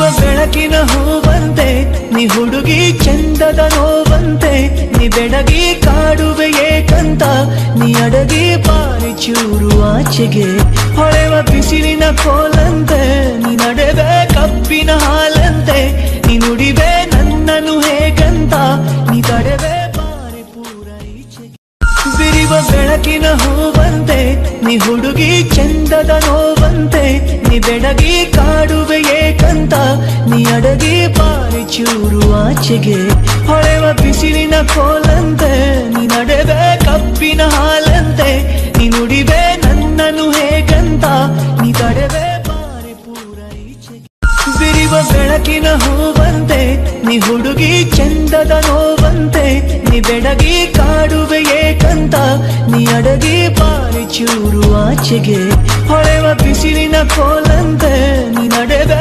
ಬಿರಿವ ಬೆಳಕಿನ ಹೂವಂತೆ ನೀ ಹುಡುಗಿ ಚಂದದ ನೋವಂತೆ ನೀ ಬೆಡಗಿ ಕಾಡುವೆ ಏಕಂತ ನೀ ಅಡಗಿ ಬಾರಿ ಚೂರು ಆಚೆಗೆ ಹೊಳೆವ ಬಿಸಿಲಿನ ಕೋಲಂತೆ ನೀ ನಡೆವೆ ಕಬ್ಬಿನ ಹಾಲಂತೆ ನೀ ನುಡಿವೆ ನನ್ನನ್ನು ಹೇಗಂತ ನೀ ತಡೆವೆ ಬಾರಿ ಪೂರ ಈಚೆಗೆ ಬಿರಿವ ಬೆಳಕಿನ ಹೂವಂತೆ ನೀ ಹುಡುಗಿ ಚಂದದ ನೋವಂತೆ ನೀ ಬೆಡಗಿ ಕಾಡುವೆ ಏಕಂತ ನೀ ಅಡಗಿ ಬಾರಿ ಚೂರು ಆಚೆಗೆ ಹೊಳೆವ ಬಿಸಿಲಿನ ಕೋಲಂತೆ ನೀ ನಡೆವೆ ಕಬ್ಬಿನ ಹಾಲಂತೆ ನೀ ನುಡಿವೆ ನನ್ನನ್ನು ಹೇಗಂತ ನೀ ತಡೆವೆ ಬಾರಿ ಪೂರ ಈಚೆಗೆ ಬಿರಿವ ಬೆಳಕಿನ ಹೂವಂತೆ ನೀ ಹುಡುಗಿ ಚಂದದ ನೋವಂತೆ ನೀ ಬೆಡಗಿ ಕಾಡುವೆ ಏಕಂತ ನೀ ಅಡಗಿ ಬಾರಿ ಚೂರು ಆಚೆಗೆ ಹೊಳೆವ ಬಿಸಿಲಿನ ಕೋಲಂತೆ ನೀ ನಡೆವೆ